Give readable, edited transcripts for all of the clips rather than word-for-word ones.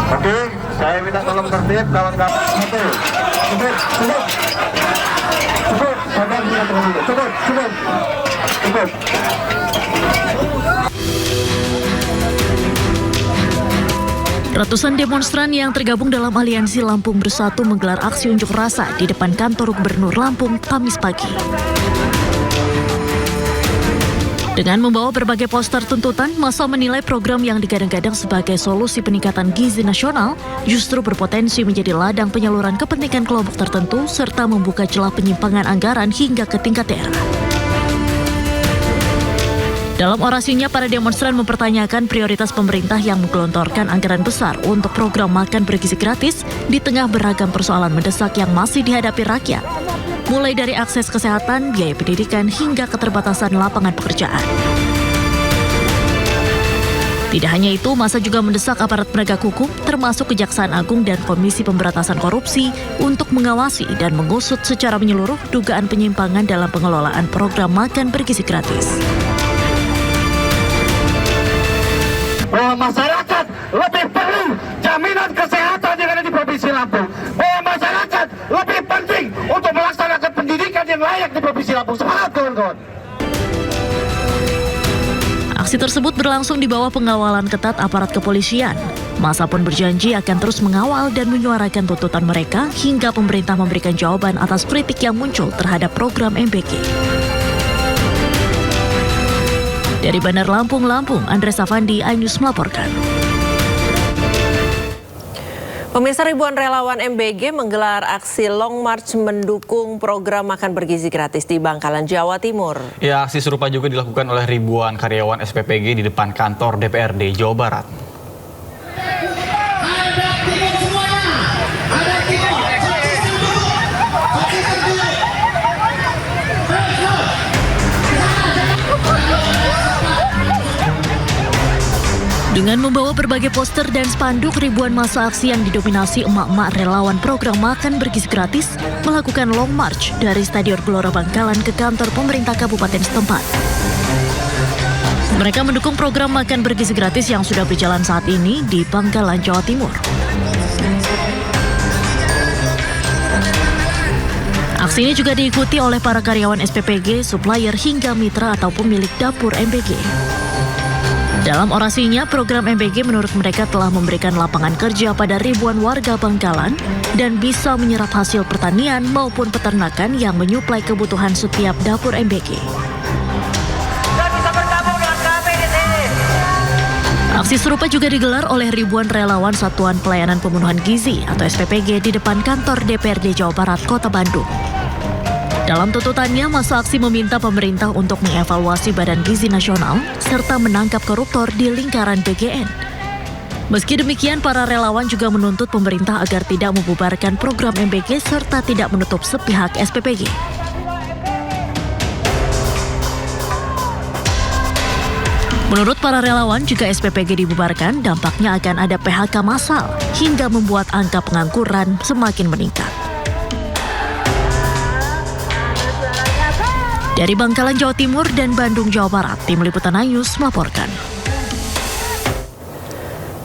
Oke, saya minta tolong tertib kawan-kawan. Satu, cukup. Sabar, cukup. Ratusan demonstran yang tergabung dalam Aliansi Lampung Bersatu menggelar aksi unjuk rasa di depan kantor Gubernur Lampung Kamis pagi. Dengan membawa berbagai poster tuntutan, massa menilai program yang digadang-gadang sebagai solusi peningkatan gizi nasional justru berpotensi menjadi ladang penyaluran kepentingan kelompok tertentu serta membuka celah penyimpangan anggaran hingga ke tingkat daerah. Dalam orasinya, para demonstran mempertanyakan prioritas pemerintah yang menggelontorkan anggaran besar untuk program makan bergizi gratis di tengah beragam persoalan mendesak yang masih dihadapi rakyat, mulai dari akses kesehatan, biaya pendidikan, hingga keterbatasan lapangan pekerjaan. Tidak hanya itu, massa juga mendesak aparat penegak hukum, termasuk Kejaksaan Agung dan Komisi Pemberantasan Korupsi, untuk mengawasi dan mengusut secara menyeluruh dugaan penyimpangan dalam pengelolaan program makan bergizi gratis. Bahwa masyarakat lebih perlu jaminan kesehatan yang ada di Provinsi Lampung. Bahwa masyarakat lebih penting untuk melaksanakan pendidikan yang layak di Provinsi Lampung. Semangat kawan-kawan. Aksi tersebut berlangsung di bawah pengawalan ketat aparat kepolisian. Massa pun berjanji akan terus mengawal dan menyuarakan tuntutan mereka hingga pemerintah memberikan jawaban atas kritik yang muncul terhadap program MBG. Dari Bandar Lampung, Andres Afandi, iNews melaporkan. Pemirsa, ribuan relawan MBG menggelar aksi Long March mendukung program makan bergizi gratis di Bangkalan, Jawa Timur. Ya, aksi serupa juga dilakukan oleh ribuan karyawan SPPG di depan kantor DPRD Jawa Barat. Dengan membawa berbagai poster dan spanduk, ribuan massa aksi yang didominasi emak-emak relawan program makan bergizi gratis melakukan long march dari Stadion Gelora Bangkalan ke kantor pemerintah kabupaten setempat. Mereka mendukung program makan bergizi gratis yang sudah berjalan saat ini di Bangkalan, Jawa Timur. Aksi ini juga diikuti oleh para karyawan SPPG, supplier hingga mitra atau pemilik dapur MBG. Dalam orasinya, program MBG menurut mereka telah memberikan lapangan kerja pada ribuan warga Bangkalan dan bisa menyerap hasil pertanian maupun peternakan yang menyuplai kebutuhan setiap dapur MBG. Aksi serupa juga digelar oleh ribuan relawan Satuan Pelayanan Pemenuhan Gizi atau SPPG di depan kantor DPRD Jawa Barat, Kota Bandung. Dalam tuntutannya, massa aksi meminta pemerintah untuk mengevaluasi Badan Gizi Nasional serta menangkap koruptor di lingkaran BGN. Meski demikian, para relawan juga menuntut pemerintah agar tidak membubarkan program MBG serta tidak menutup sepihak SPPG. Menurut para relawan, jika SPPG dibubarkan, dampaknya akan ada PHK massal hingga membuat angka pengangguran semakin meningkat. Dari Bangkalan, Jawa Timur dan Bandung, Jawa Barat, Tim Liputan iNews melaporkan.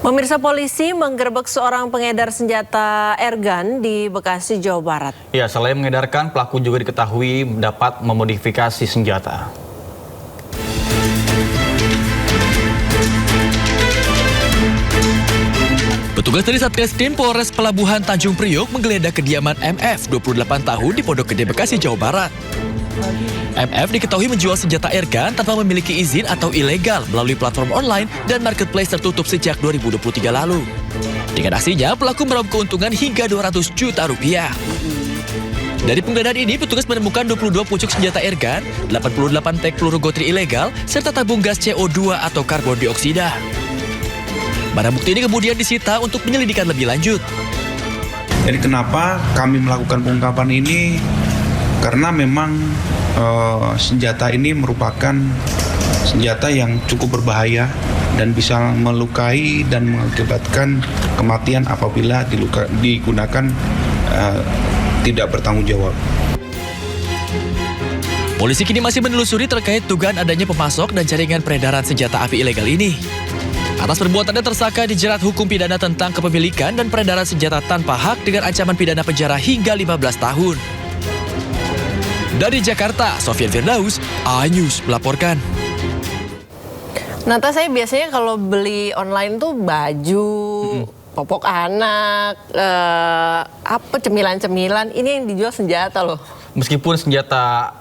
Pemirsa, polisi menggerebek seorang pengedar senjata airgun di Bekasi, Jawa Barat. Ya, selain mengedarkan, pelaku juga diketahui dapat memodifikasi senjata. Petugas dari Satreskrim Polres Pelabuhan Tanjung Priok menggeledah kediaman MF, 28 tahun di Pondok Gede, Bekasi, Jawa Barat. MF diketahui menjual senjata airgun tanpa memiliki izin atau ilegal melalui platform online dan marketplace tertutup sejak 2023 lalu. Dengan aksinya, pelaku meraup keuntungan hingga 200 juta rupiah. Dari penggeledahan ini, petugas menemukan 22 pucuk senjata airgun, 88 tek peluru gotri ilegal, serta tabung gas CO2 atau karbon dioksida. Barang bukti ini kemudian disita untuk penyelidikan lebih lanjut. Jadi kenapa kami melakukan pengungkapan ini? Karena memang senjata ini merupakan senjata yang cukup berbahaya dan bisa melukai dan mengakibatkan kematian apabila digunakan tidak bertanggung jawab. Polisi kini masih menelusuri terkait dugaan adanya pemasok dan jaringan peredaran senjata api ilegal ini. Atas perbuatannya tersangka dijerat hukum pidana tentang kepemilikan dan peredaran senjata tanpa hak dengan ancaman pidana penjara hingga 15 tahun. Dari Jakarta, Sofian Firdaus, iNews melaporkan. Nata, saya biasanya kalau beli online tuh baju, popok anak, apa cemilan-cemilan. Ini yang dijual senjata loh. Meskipun senjata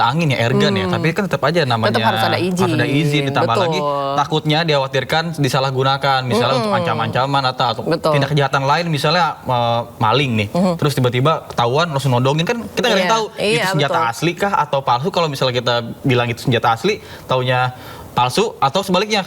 angin ya, airgun ya, tapi kan tetap aja namanya Tetap harus ada izin. ditambah Betul. lagi takutnya dikhawatirkan disalahgunakan misalnya untuk ancaman-ancaman atau Betul. tindak kejahatan lain, misalnya maling nih, terus tiba-tiba ketahuan langsung nodongin, kan kita nggak ada yang tahu itu senjata betul. asli kah atau palsu. Kalau misalnya kita bilang itu senjata asli, taunya palsu, atau sebaliknya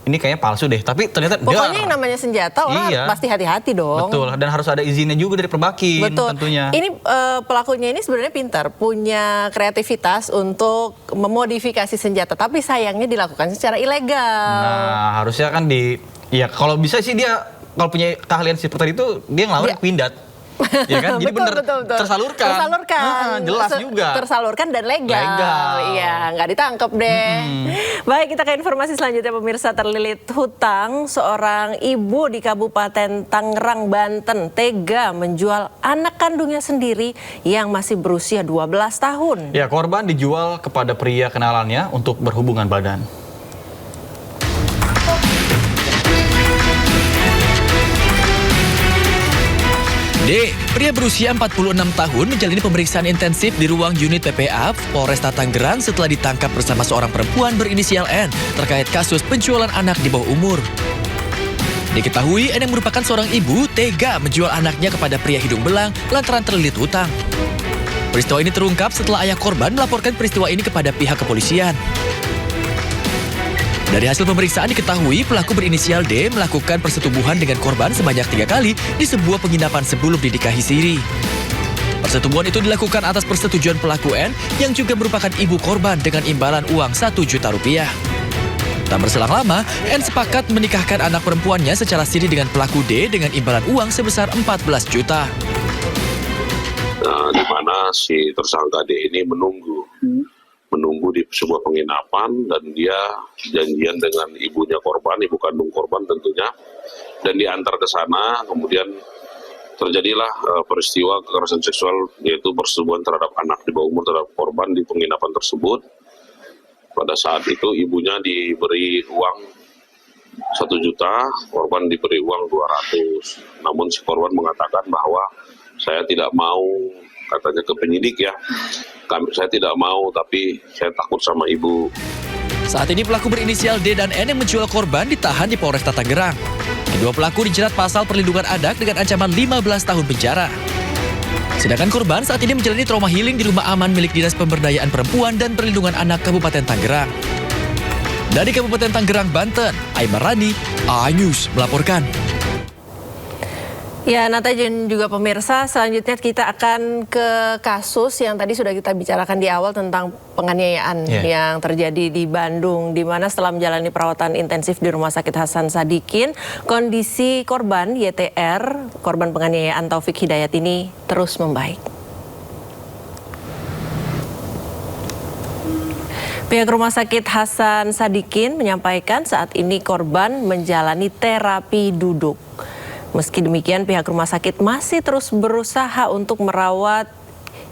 ini kayaknya palsu deh, tapi ternyata Pokoknya yang namanya senjata orang pasti hati-hati dong. Betul, dan harus ada izinnya juga dari Perbakin. Betul. Tentunya. Ini pelakunya ini sebenarnya pintar, punya kreativitas untuk memodifikasi senjata, tapi sayangnya dilakukan secara ilegal. Nah, harusnya kan ya kalau bisa sih dia kalau punya keahlian seperti itu, dia ngelawan pindad. Ya kan? Jadi bener tersalurkan. Jelas juga. Tersalurkan dan legal. Iya, nggak ditangkap deh. Baik, kita ke informasi selanjutnya pemirsa. Terlilit hutang, seorang ibu di Kabupaten Tangerang, Banten tega menjual anak kandungnya sendiri yang masih berusia 12 tahun. Ya, korban dijual kepada pria kenalannya untuk berhubungan badan. D. Pria berusia 46 tahun menjalani pemeriksaan intensif di ruang unit PPA Polresta Tangerang setelah ditangkap bersama seorang perempuan berinisial N terkait kasus penjualan anak di bawah umur. Diketahui N yang merupakan seorang ibu tega menjual anaknya kepada pria hidung belang lantaran terlilit hutang. Peristiwa ini terungkap setelah ayah korban melaporkan peristiwa ini kepada pihak kepolisian. Dari hasil pemeriksaan diketahui pelaku berinisial D melakukan persetubuhan dengan korban sebanyak 3 kali di sebuah penginapan sebelum dinikahi siri. Persetubuhan itu dilakukan atas persetujuan pelaku N yang juga merupakan ibu korban dengan imbalan uang 1 juta rupiah. Tak berselang lama, N sepakat menikahkan anak perempuannya secara siri dengan pelaku D dengan imbalan uang sebesar 14 juta. Di mana si tersangka D ini menunggu di sebuah penginapan, dan dia janjian dengan ibunya korban, ibu kandung korban tentunya, dan diantar ke sana. Kemudian terjadilah peristiwa kekerasan seksual, yaitu persetubuhan terhadap anak di bawah umur terhadap korban di penginapan tersebut. Pada saat itu ibunya diberi uang 1 juta, korban diberi uang 200. Namun si korban mengatakan bahwa saya tidak mau, katanya ke penyidik ya, saya tidak mau, tapi saya takut sama ibu. Saat ini pelaku berinisial D dan N yang menjual korban ditahan di Polresta Tangerang. Kedua pelaku dijerat pasal perlindungan anak dengan ancaman 15 tahun penjara. Sedangkan korban saat ini menjalani trauma healing di rumah aman milik Dinas Pemberdayaan Perempuan dan Perlindungan Anak Kabupaten Tangerang. Dari Kabupaten Tangerang, Banten, Aimar Rani, iNews melaporkan. Ya, Nata dan juga pemirsa, selanjutnya kita akan ke kasus yang tadi sudah kita bicarakan di awal tentang penganiayaan yang terjadi di Bandung, di mana setelah menjalani perawatan intensif di Rumah Sakit Hasan Sadikin, kondisi korban YTR, korban penganiayaan Taufik Hidayat ini terus membaik. Pihak Rumah Sakit Hasan Sadikin menyampaikan saat ini korban menjalani terapi duduk. Meski demikian, pihak rumah sakit masih terus berusaha untuk merawat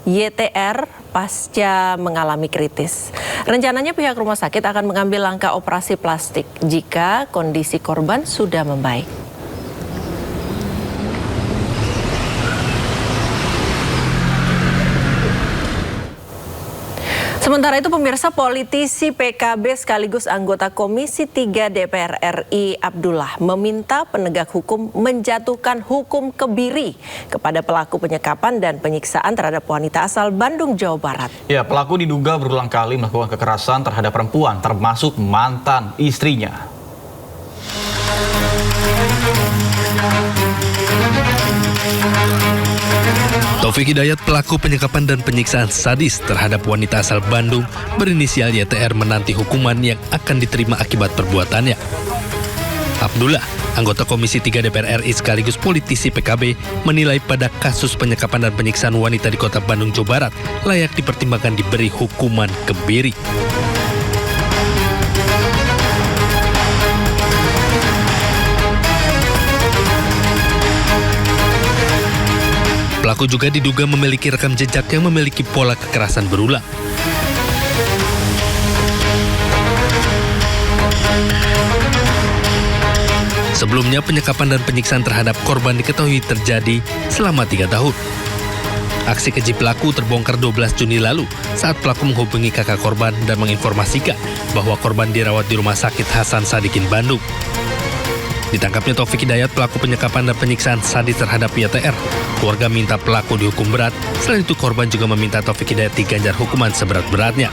YTR pasca mengalami kritis. Rencananya pihak rumah sakit akan mengambil langkah operasi plastik jika kondisi korban sudah membaik. Sementara itu pemirsa, politisi PKB sekaligus anggota Komisi 3 DPR RI Abdullah meminta penegak hukum menjatuhkan hukum kebiri kepada pelaku penyekapan dan penyiksaan terhadap wanita asal Bandung, Jawa Barat. Ya, pelaku diduga berulang kali melakukan kekerasan terhadap perempuan, termasuk mantan istrinya. Taufik Hidayat, pelaku penyekapan dan penyiksaan sadis terhadap wanita asal Bandung berinisial YTR, menanti hukuman yang akan diterima akibat perbuatannya. Abdullah, anggota Komisi 3 DPR RI sekaligus politisi PKB, menilai pada kasus penyekapan dan penyiksaan wanita di Kota Bandung, Jawa Barat layak dipertimbangkan diberi hukuman kebiri. Pelaku juga diduga memiliki rekam jejak yang memiliki pola kekerasan berulang. Sebelumnya, penyekapan dan penyiksaan terhadap korban diketahui terjadi selama 3 tahun. Aksi keji pelaku terbongkar 12 Juni lalu saat pelaku menghubungi kakak korban dan menginformasikan bahwa korban dirawat di Rumah Sakit Hasan Sadikin, Bandung. Ditangkapnya Taufik Hidayat, pelaku penyekapan dan penyiksaan sadis terhadap YTR. Keluarga minta pelaku dihukum berat. Selain itu, korban juga meminta Taufik Hidayat diganjar hukuman seberat-beratnya.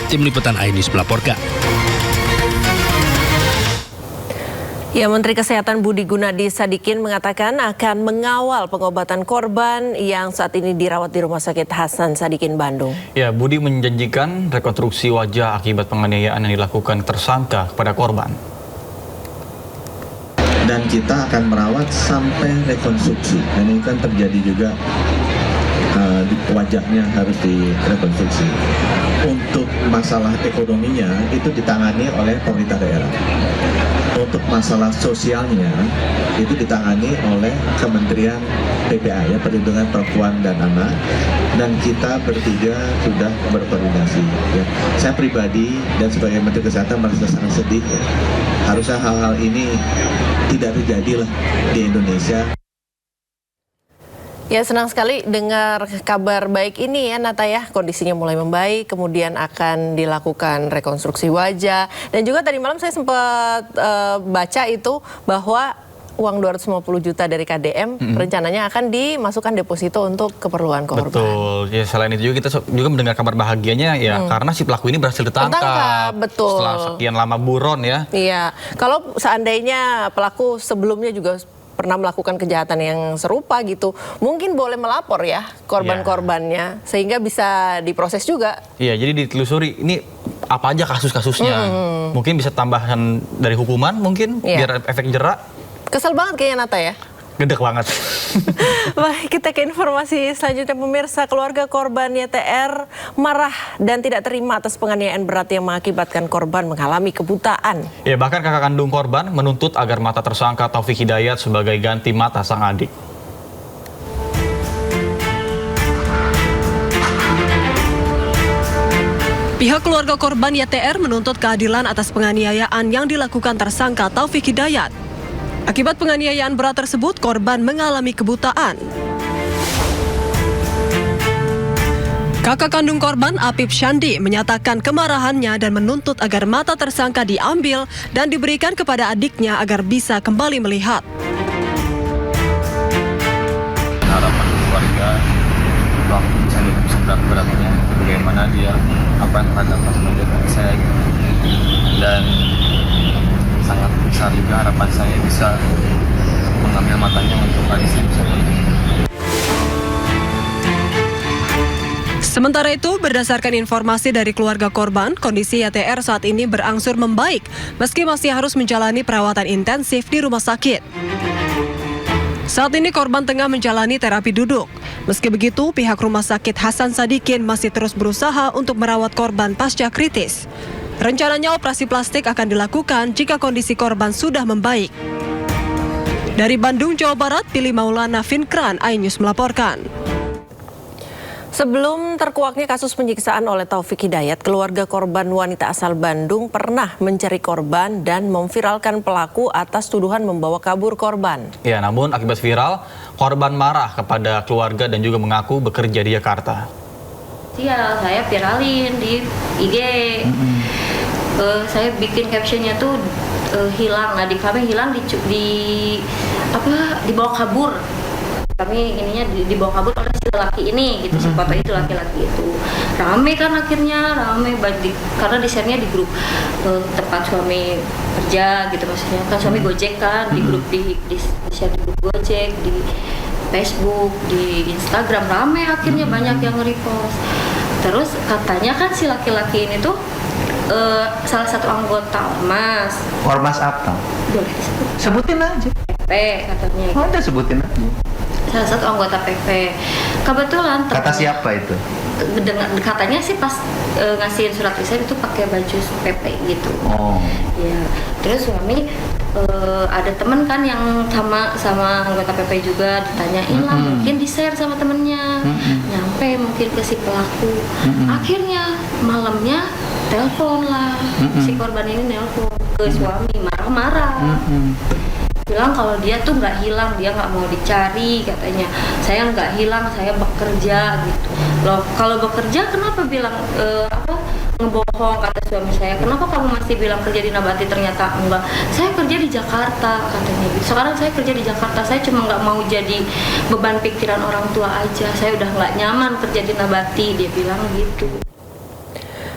Tim Liputan iNews melaporkan. Ya, Menteri Kesehatan Budi Gunadi Sadikin mengatakan akan mengawal pengobatan korban yang saat ini dirawat di Rumah Sakit Hasan Sadikin, Bandung. Ya, Budi menjanjikan rekonstruksi wajah akibat penganiayaan yang dilakukan tersangka kepada korban. Dan kita akan merawat sampai rekonstruksi. Dan ini kan terjadi juga wajahnya harus direkonstruksi. Untuk masalah ekonominya itu ditangani oleh pemerintah daerah. Untuk masalah sosialnya itu ditangani oleh Kementerian PPA, ya, Perlindungan Perempuan dan Anak, dan kita bertiga sudah berkoordinasi. Ya. Saya pribadi dan sebagai Menteri Kesehatan merasa sangat sedih. Ya. Harusnya hal-hal ini tidak terjadi lah di Indonesia. Ya, senang sekali dengar kabar baik ini ya, Nata ya. Kondisinya mulai membaik, kemudian akan dilakukan rekonstruksi wajah. Dan juga tadi malam saya sempat baca itu bahwa uang 250 juta dari KDM rencananya akan dimasukkan deposito untuk keperluan korban. Betul. Ya, selain itu juga kita juga mendengar kabar bahagianya ya, karena si pelaku ini berhasil ditangkap. Betul. Setelah sekian lama buron ya. Iya. Kalau seandainya pelaku sebelumnya juga pernah melakukan kejahatan yang serupa gitu, mungkin boleh melapor ya korban-korbannya, sehingga bisa diproses juga. Iya, jadi ditelusuri ini apa aja kasus-kasusnya. Mungkin bisa tambahan dari hukuman mungkin, biar efek jerak. Kesel banget kayaknya Nata ya. Gedek banget. Baik, kita ke informasi selanjutnya pemirsa. Keluarga korban YTR marah dan tidak terima atas penganiayaan berat yang mengakibatkan korban mengalami kebutaan. Ya, bahkan kakak kandung korban menuntut agar mata tersangka Taufik Hidayat sebagai ganti mata sang adik. Pihak keluarga korban YTR menuntut keadilan atas penganiayaan yang dilakukan tersangka Taufik Hidayat. Akibat penganiayaan berat tersebut, korban mengalami kebutaan. Kakak kandung korban, Apip Syandi, menyatakan kemarahannya dan menuntut agar mata tersangka diambil dan diberikan kepada adiknya agar bisa kembali melihat. Harapan keluarga waktu bisa dihukum seberat-beratnya, bagaimana dia apa yang terhadap sebagai saya gitu. Dan sangat besar juga harapan saya bisa mengambil matanya untuk adik saya bisa melihat. Sementara itu, berdasarkan informasi dari keluarga korban, kondisi YTR saat ini berangsur membaik meski masih harus menjalani perawatan intensif di rumah sakit. Saat ini korban tengah menjalani terapi duduk. Meski begitu, pihak Rumah Sakit Hasan Sadikin masih terus berusaha untuk merawat korban pasca kritis. Rencananya operasi plastik akan dilakukan jika kondisi korban sudah membaik. Dari Bandung, Jawa Barat, Pilih Maulana Finkran, iNews melaporkan. Sebelum terkuaknya kasus penyiksaan oleh Taufik Hidayat, keluarga korban wanita asal Bandung pernah mencari korban dan memviralkan pelaku atas tuduhan membawa kabur korban. Ya, namun akibat viral, korban marah kepada keluarga dan juga mengaku bekerja di Jakarta. Ya, saya viralin di IG. Saya bikin captionnya tuh hilang, nah di kami hilang dibawa kabur. Kami ininya dibawa kabur oleh si laki ini gitu, si foto itu laki-laki itu. Rame kan akhirnya, karena di share-nya di grup tempat suami kerja gitu, maksudnya kan suami Gojek kan, di grup di share di grup Gojek, di Facebook, di Instagram, rame akhirnya banyak yang nge-repost. Terus katanya kan si laki-laki ini tuh salah satu anggota Ormas. Ormas apa? Boleh disebut? Sebutin aja. PP katanya. Oh, udah sebutin aja. Salah satu anggota PP. Kebetulan kata siapa itu? Katanya sih pas ngasihin surat resign itu pakai baju PP gitu. Oh. Ya. Terus suami ada temen kan yang sama anggota PP juga ditanyain lah, mungkin di-share sama temennya, nyampe mungkin ke si pelaku. Akhirnya malamnya telepon lah, si korban ini nelpon ke suami, marah-marah. Bilang kalau dia tuh nggak hilang, dia nggak mau dicari katanya. Saya nggak hilang, saya bekerja gitu. Loh, kalau bekerja kenapa bilang ngebohong, kata suami saya. Kenapa kamu masih bilang kerja di Nabati, ternyata enggak. Saya kerja di Jakarta katanya gitu. Sekarang saya kerja di Jakarta, saya cuma nggak mau jadi beban pikiran orang tua aja. Saya udah nggak nyaman kerja di Nabati, dia bilang gitu.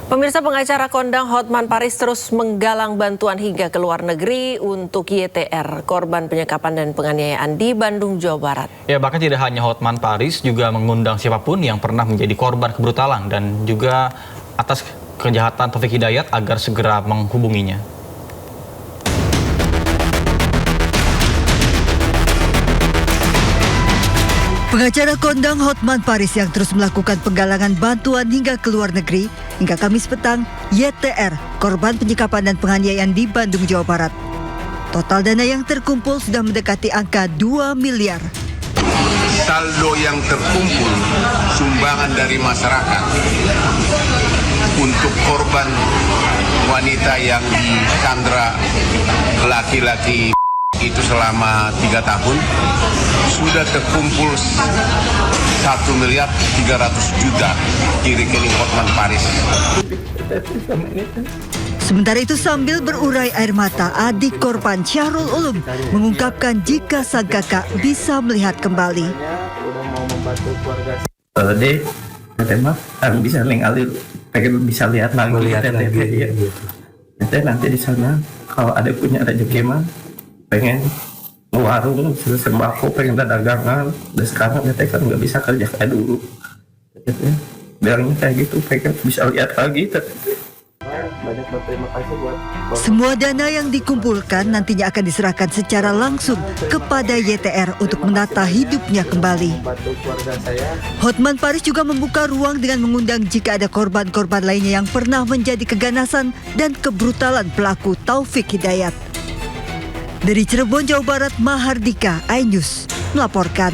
Pemirsa, pengacara kondang Hotman Paris terus menggalang bantuan hingga ke luar negeri untuk YTR, korban penyekapan dan penganiayaan di Bandung, Jawa Barat. Ya, bahkan tidak hanya Hotman Paris, juga mengundang siapapun yang pernah menjadi korban kebrutalan dan juga atas kejahatan Taufik Hidayat agar segera menghubunginya. Pengacara kondang Hotman Paris yang terus melakukan penggalangan bantuan hingga ke luar negeri, hingga Kamis petang, YTR, korban penyekapan dan penganiayaan di Bandung, Jawa Barat. Total dana yang terkumpul sudah mendekati angka 2 miliar. Saldo yang terkumpul sumbangan dari masyarakat untuk korban wanita yang disandra laki-laki itu selama 3 tahun sudah terkumpul 1 miliar 300 juta di rekening Hotman Paris. Sementara itu sambil berurai air mata, adik korban Syahrul Ulum mengungkapkan jika sang kakak bisa melihat kembali. Dek, teteh bisa ngalir, pengen bisa lihat lagi teteh. Teteh nanti di sana kalau ada punya rezeki mah pengen warung sembako, pengen ada dagangan. Dan sekarang teteh kan nggak bisa kerja kayak dulu. Teteh bilangnya kayak gitu, pengen bisa lihat lagi teteh. Banyak berterima kasih buat semua dana yang dikumpulkan nantinya akan diserahkan secara langsung kepada YTR untuk menata hidupnya kembali. Hotman Paris juga membuka ruang dengan mengundang jika ada korban-korban lainnya yang pernah menjadi keganasan dan kebrutalan pelaku Taufik Hidayat. Dari Cirebon, Jawa Barat, Mahardika, iNews melaporkan.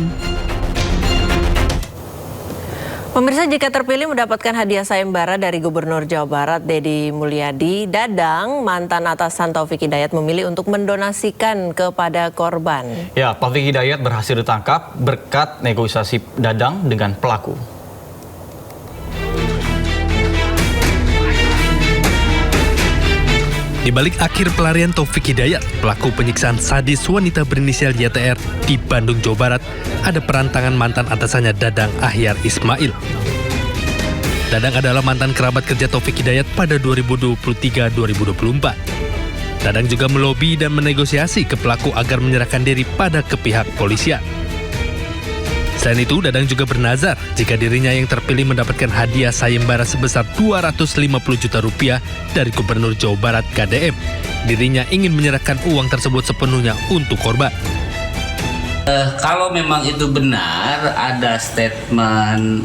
Pemirsa, jika terpilih mendapatkan hadiah sayembara dari Gubernur Jawa Barat Deddy Mulyadi, Dadang, mantan atasan Taufik Hidayat, memilih untuk mendonasikan kepada korban. Ya, Taufik Hidayat berhasil ditangkap berkat negosiasi Dadang dengan pelaku. Di balik akhir pelarian Taufik Hidayat, pelaku penyiksaan sadis wanita berinisial YTR di Bandung, Jawa Barat, ada peran tangan mantan atasannya Dadang Ahyar Ismail. Dadang adalah mantan kerabat kerja Taufik Hidayat pada 2023-2024. Dadang juga melobi dan menegosiasi ke pelaku agar menyerahkan diri pada pihak polisian. Selain itu, Dadang juga bernazar jika dirinya yang terpilih mendapatkan hadiah sayembara sebesar 250 juta rupiah dari Gubernur Jawa Barat KDM. Dirinya ingin menyerahkan uang tersebut sepenuhnya untuk korban. Kalau memang itu benar, ada statement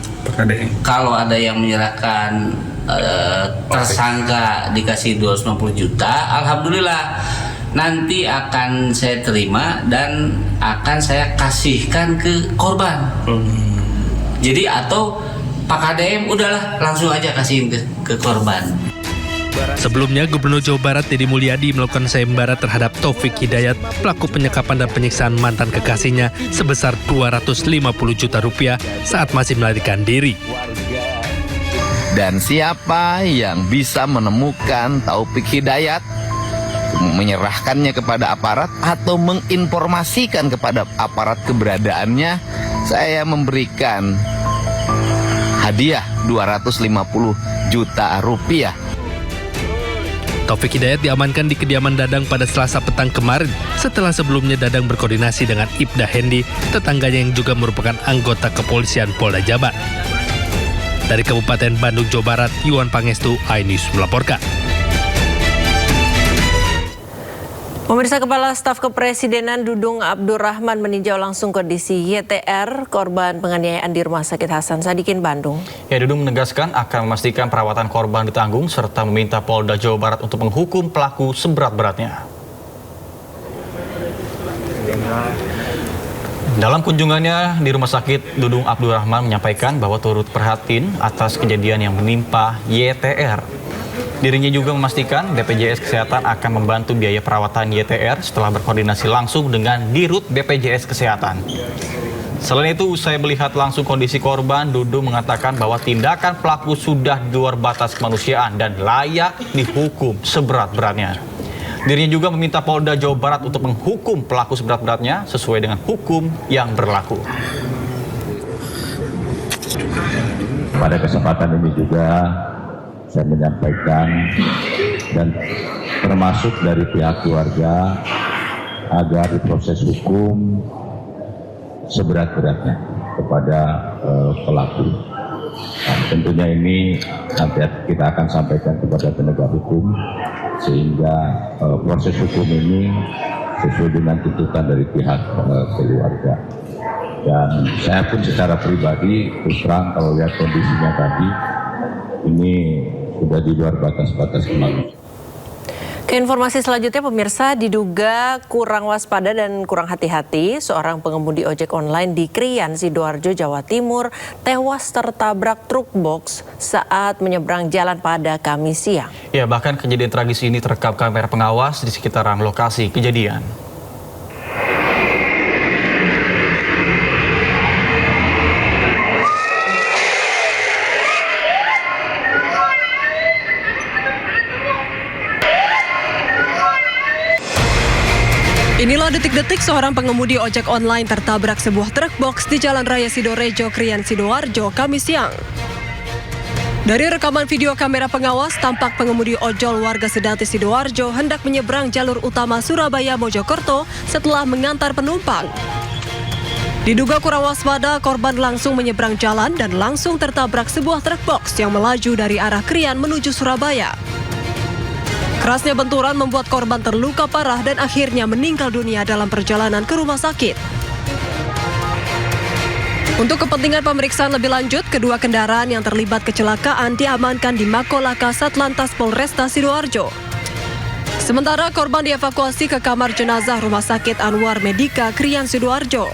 kalau ada yang menyerahkan tersangka dikasih 250 juta, alhamdulillah. Nanti akan saya terima dan akan saya kasihkan ke korban. Jadi atau Pak KDM udahlah langsung aja kasihin ke korban. Sebelumnya, Gubernur Jawa Barat Deddy Mulyadi melakukan sayembara terhadap Taufik Hidayat, pelaku penyekapan dan penyiksaan mantan kekasihnya sebesar 250 juta rupiah saat masih melarikan diri. Dan siapa yang bisa menemukan Taufik Hidayat, menyerahkannya kepada aparat atau menginformasikan kepada aparat keberadaannya, saya memberikan hadiah 250 juta rupiah. Taufik Hidayat diamankan di kediaman Dadang pada Selasa petang kemarin setelah sebelumnya Dadang berkoordinasi dengan Ibda Hendi, tetangganya yang juga merupakan anggota kepolisian Polda Jabar. Dari Kabupaten Bandung, Jawa Barat, Yuan Pangestu, iNews melaporkan. Pemirsa, Kepala Staf Kepresidenan Dudung Abdurrahman meninjau langsung kondisi YTR, korban penganiayaan di Rumah Sakit Hasan Sadikin, Bandung. Ya, Dudung menegaskan akan memastikan perawatan korban ditanggung serta meminta Polda Jawa Barat untuk menghukum pelaku seberat-beratnya. Dalam kunjungannya di Rumah Sakit Dudung Abdurrahman menyampaikan bahwa turut prihatin atas kejadian yang menimpa YTR. Dirinya juga memastikan BPJS Kesehatan akan membantu biaya perawatan YTR setelah berkoordinasi langsung dengan Dirut BPJS Kesehatan. Selain itu, usai melihat langsung kondisi korban, Dudung mengatakan bahwa tindakan pelaku sudah di luar batas kemanusiaan dan layak dihukum seberat-beratnya. Dirinya juga meminta Polda Jawa Barat untuk menghukum pelaku seberat-beratnya sesuai dengan hukum yang berlaku. Pada kesempatan ini juga saya menyampaikan dan termasuk dari pihak keluarga agar diproses hukum seberat-beratnya kepada pelaku. Nah, tentunya ini nanti kita akan sampaikan kepada penegak hukum sehingga proses hukum ini sesuai dengan tuntutan dari pihak keluarga. Dan saya pun secara pribadi terus terang kalau lihat kondisinya tadi ini sudah di luar batas-batas kemanusiaan. Ke informasi selanjutnya, pemirsa, diduga kurang waspada dan kurang hati-hati, seorang pengemudi ojek online di Krian, Sidoarjo, Jawa Timur tewas tertabrak truk box saat menyeberang jalan pada Kamis siang. Ya, bahkan kejadian tragis ini terekam kamera pengawas di sekitaran lokasi kejadian. Inilah detik-detik seorang pengemudi ojek online tertabrak sebuah truk box di Jalan Raya Sidorejo, Krian, Sidoarjo, Kamis siang. Dari rekaman video kamera pengawas, tampak pengemudi ojol warga Sedati, Sidoarjo hendak menyeberang jalur utama Surabaya Mojokerto setelah mengantar penumpang. Diduga kurang waspada, korban langsung menyeberang jalan dan langsung tertabrak sebuah truk box yang melaju dari arah Krian menuju Surabaya. Kerasnya benturan membuat korban terluka parah dan akhirnya meninggal dunia dalam perjalanan ke rumah sakit. Untuk kepentingan pemeriksaan lebih lanjut, kedua kendaraan yang terlibat kecelakaan diamankan di Makolaka Satlantas Polresta Sidoarjo. Sementara korban dievakuasi ke kamar jenazah Rumah Sakit Anwar Medika, Krian, Sidoarjo.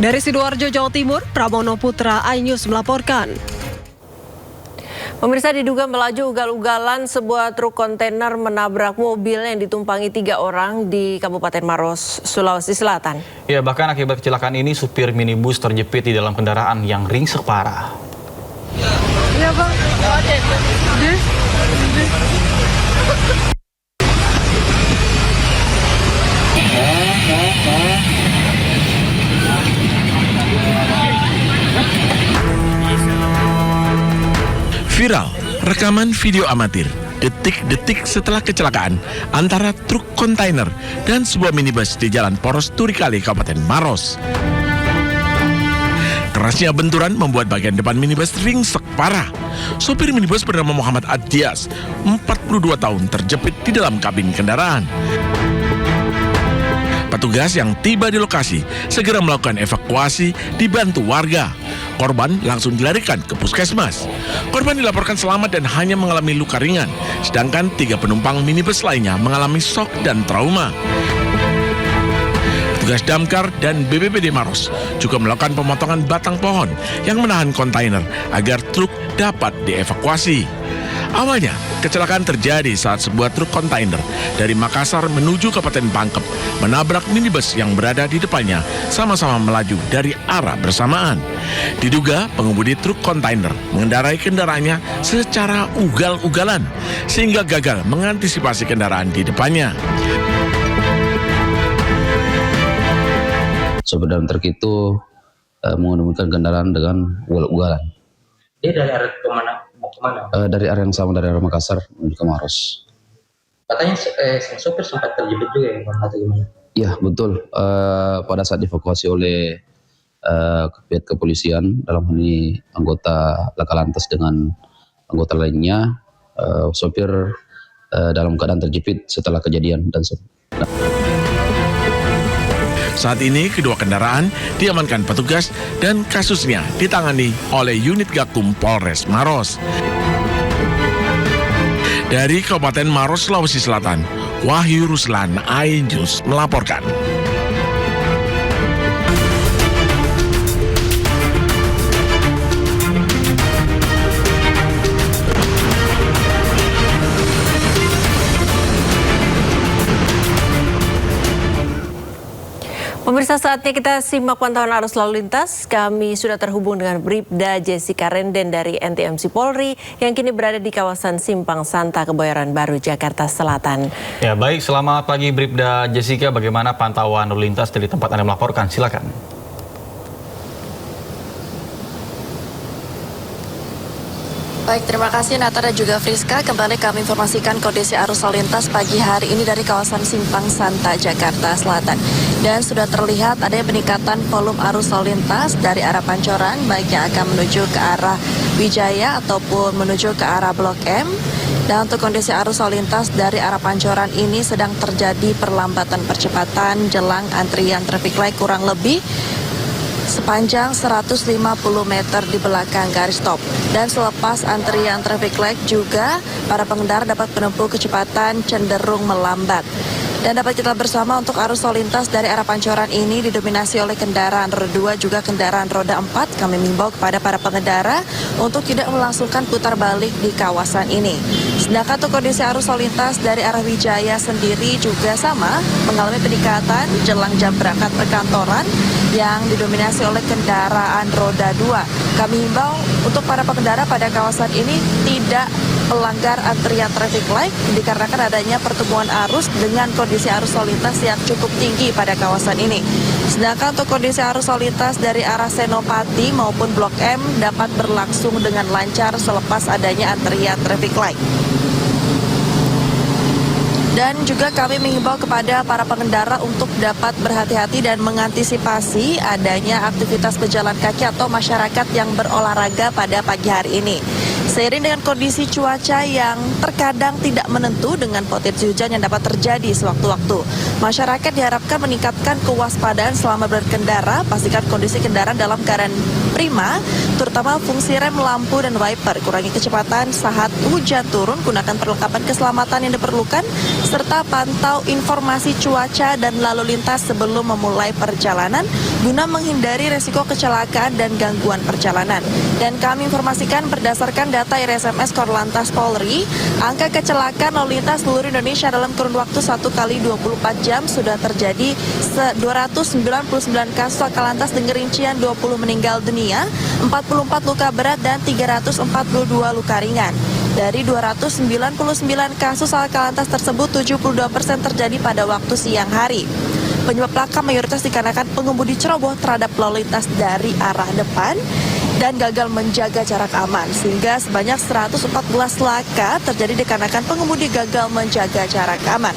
Dari Sidoarjo, Jawa Timur, Pramono Putra, iNews melaporkan. Pemirsa, diduga melaju ugal-ugalan sebuah truk kontainer menabrak mobil yang ditumpangi 3 orang di Kabupaten Maros, Sulawesi Selatan. Ya, bahkan akibat kecelakaan ini supir minibus terjepit di dalam kendaraan yang ringsek parah. Iya, Bang. Viral, rekaman video amatir, detik-detik setelah kecelakaan antara truk kontainer dan sebuah minibus di Jalan Poros Turikali, Kabupaten Maros. Kerasnya benturan membuat bagian depan minibus ringsek parah. Sopir minibus bernama Muhammad Adias, 42 tahun, terjepit di dalam kabin kendaraan. Petugas yang tiba di lokasi segera melakukan evakuasi dibantu warga. Korban langsung dilarikan ke puskesmas. Korban dilaporkan selamat dan hanya mengalami luka ringan, sedangkan 3 penumpang minibus lainnya mengalami shock dan trauma. Petugas Damkar dan BPBD Maros juga melakukan pemotongan batang pohon yang menahan kontainer agar truk dapat dievakuasi. Awalnya, kecelakaan terjadi saat sebuah truk kontainer dari Makassar menuju Kabupaten Pangkep menabrak minibus yang berada di depannya sama-sama melaju dari arah bersamaan. Diduga pengemudi truk kontainer mengendarai kendaraannya secara ugal-ugalan sehingga gagal mengantisipasi kendaraan di depannya. Sopir dalam truk itu mengemudikan kendaraan dengan ugal-ugalan. Dia dari arah kemana? Dari area yang sama, dari arah Makassar menuju ke Maros. Katanya sopir sempat terjepit juga ya, atau gimana? Iya, betul. Pada saat dievakuasi oleh pihak kepolisian, dalam hal ini anggota Laka Lantas dengan anggota lainnya, sopir dalam keadaan terjepit setelah kejadian dan Saat ini kedua kendaraan diamankan petugas dan kasusnya ditangani oleh unit Gakum Polres Maros. Dari Kabupaten Maros, Sulawesi Selatan, Wahyu Ruslan, iNews melaporkan. Pemirsa, saatnya kita simak pantauan arus lalu lintas. Kami sudah terhubung dengan Bribda Jessica Renden dari NTMC Polri yang kini berada di kawasan Simpang Santa, Kebayoran Baru, Jakarta Selatan. Ya, baik. Selamat pagi Bribda Jessica. Bagaimana pantauan lalu lintas dari tempat Anda melaporkan? Silakan. Baik, terima kasih Nata dan juga Friska. Kembali kami informasikan kondisi arus lalu lintas pagi hari ini dari kawasan Simpang Santa, Jakarta Selatan. Dan sudah terlihat adanya peningkatan volume arus lalu lintas dari arah Pancoran, baik yang akan menuju ke arah Wijaya ataupun menuju ke arah Blok M. Dan untuk kondisi arus lalu lintas dari arah Pancoran ini sedang terjadi perlambatan percepatan jelang antrian traffic light kurang lebih sepanjang 150 meter di belakang garis stop. Dan selepas antrian traffic light juga para pengendara dapat menempuh kecepatan cenderung melambat. Dan dapat kita bersama untuk arus lalu lintas dari arah Pancoran ini didominasi oleh kendaraan roda 2 juga kendaraan roda 4. Kami mengimbau kepada para pengendara untuk tidak melangsungkan putar balik di kawasan ini. Sedangkan untuk kondisi arus lalu lintas dari arah Wijaya sendiri juga sama mengalami peningkatan jelang jam berangkat perkantoran yang didominasi oleh kendaraan roda 2. Kami himbau untuk para pengendara pada kawasan ini tidak melanggar antrian traffic light dikarenakan adanya pertemuan arus dengan kondisi arus lalu lintas yang cukup tinggi pada kawasan ini. Sedangkan untuk kondisi arus lalu lintas dari arah Senopati maupun Blok M dapat berlangsung dengan lancar selepas adanya antrian traffic light. Dan juga kami mengimbau kepada para pengendara untuk dapat berhati-hati dan mengantisipasi adanya aktivitas pejalan kaki atau masyarakat yang berolahraga pada pagi hari ini. Seiring dengan kondisi cuaca yang terkadang tidak menentu dengan potensi hujan yang dapat terjadi sewaktu-waktu, masyarakat diharapkan meningkatkan kewaspadaan selama berkendara, pastikan kondisi kendaraan dalam keadaan prima, terutama fungsi rem, lampu, dan wiper. Kurangi kecepatan saat hujan turun, gunakan perlengkapan keselamatan yang diperlukan, serta pantau informasi cuaca dan lalu lintas sebelum memulai perjalanan, guna menghindari resiko kecelakaan dan gangguan perjalanan. Dan kami informasikan berdasarkan data RSMS Korlantas Polri, angka kecelakaan lalu lintas seluruh Indonesia dalam kurun waktu 1 kali 24 jam sudah terjadi 299 kasus laka lantas dengan rincian 20 meninggal dunia, 44 luka berat dan 342 luka ringan. Dari 299 kasus laka lantas tersebut, 72% terjadi pada waktu siang hari. Penyebab laka mayoritas dikarenakan pengemudi ceroboh terhadap lalu lintas dari arah depan dan gagal menjaga jarak aman, sehingga sebanyak 114 laka terjadi dikarenakan pengemudi gagal menjaga jarak aman.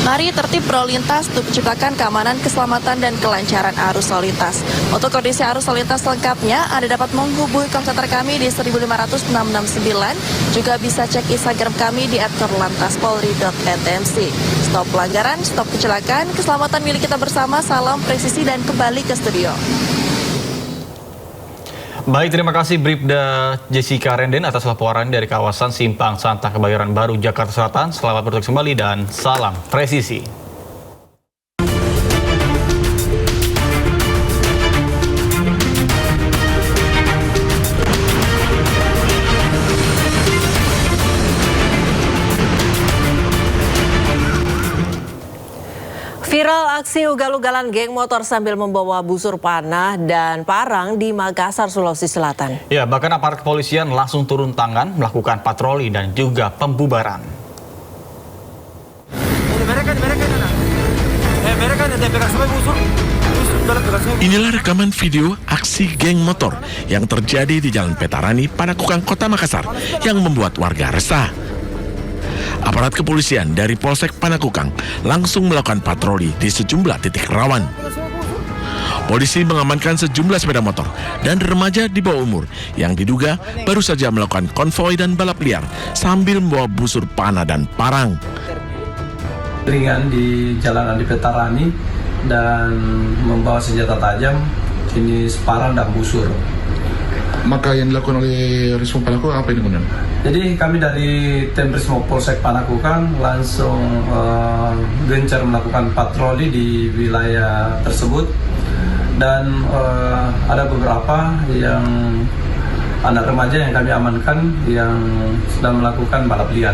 Mari tertib berlalu lintas untuk menciptakan keamanan, keselamatan, dan kelancaran arus lalu lintas. Untuk kondisi arus lalu lintas lengkapnya, Anda dapat menghubungi kontaktor kami di 15669. Juga bisa cek Instagram kami di @korlantaspolri.ntmc. Stop pelanggaran, stop kecelakaan, keselamatan milik kita bersama. Salam presisi dan kembali ke studio. Baik, terima kasih Bribda Jessica Renden atas laporan dari kawasan Simpang Santa, Kebayoran Baru, Jakarta Selatan. Selamat bertugas kembali dan salam presisi. Viral aksi ugal-ugalan geng motor sambil membawa busur panah dan parang di Makassar, Sulawesi Selatan. Ya, bahkan aparat kepolisian langsung turun tangan melakukan patroli dan juga pembubaran. Inilah rekaman video aksi geng motor yang terjadi di Jalan Petarani, Panakukang, Kota Makassar yang membuat warga resah. Aparat kepolisian dari Polsek Panakukang langsung melakukan patroli di sejumlah titik rawan. Polisi mengamankan sejumlah sepeda motor dan remaja di bawah umur yang diduga baru saja melakukan konvoi dan balap liar sambil membawa busur panah dan parang. Ringan di Jalan Andi Petarani dan membawa senjata tajam jenis parang dan busur. Maka yang dilakukan oleh Resmo Panakukang apa ini kemudian? Jadi kami dari tim Resmo Polsek Panakukang langsung gencar melakukan patroli di wilayah tersebut dan ada beberapa yang anak remaja yang kami amankan yang sedang melakukan balap liar.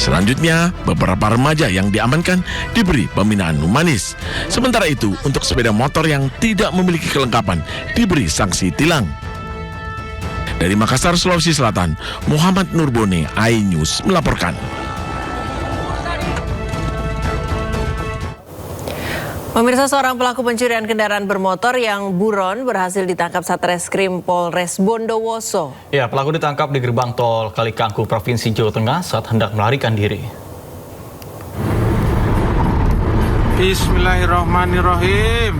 Selanjutnya, beberapa remaja yang diamankan diberi pembinaan humanis. Sementara itu, untuk sepeda motor yang tidak memiliki kelengkapan diberi sanksi tilang. Dari Makassar, Sulawesi Selatan, Muhammad Nurbone, iNews melaporkan. Pemirsa, seorang pelaku pencurian kendaraan bermotor yang buron berhasil ditangkap Satreskrim Polres Bondowoso. Ya, pelaku ditangkap di gerbang tol Kalikangkung, Provinsi Jawa Tengah saat hendak melarikan diri. Bismillahirrahmanirrahim.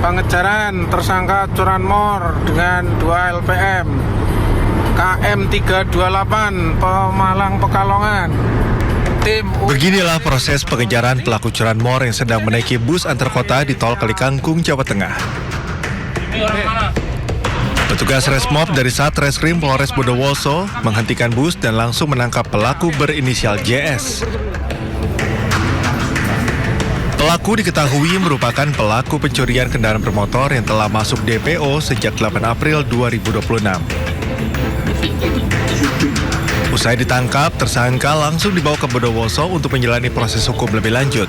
Pengejaran tersangka curanmor dengan 2 LPM KM 328 Pemalang Pekalongan. Beginilah proses pengejaran pelaku curanmor yang sedang menaiki bus antar kota di tol Kalikangkung, Jawa Tengah. Petugas Resmob dari Satreskrim Polres Bondowoso menghentikan bus dan langsung menangkap pelaku berinisial JS. Pelaku diketahui merupakan pelaku pencurian kendaraan bermotor yang telah masuk DPO sejak 8 April 2026. Usai ditangkap, tersangka langsung dibawa ke Bondowoso untuk menjalani proses hukum lebih lanjut.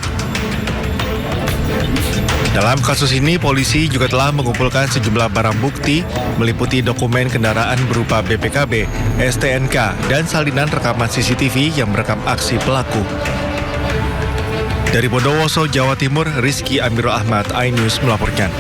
Dalam kasus ini, polisi juga telah mengumpulkan sejumlah barang bukti meliputi dokumen kendaraan berupa BPKB, STNK, dan salinan rekaman CCTV yang merekam aksi pelaku. Dari Bondowoso, Jawa Timur, Rizky Amirul Ahmad, iNews melaporkan.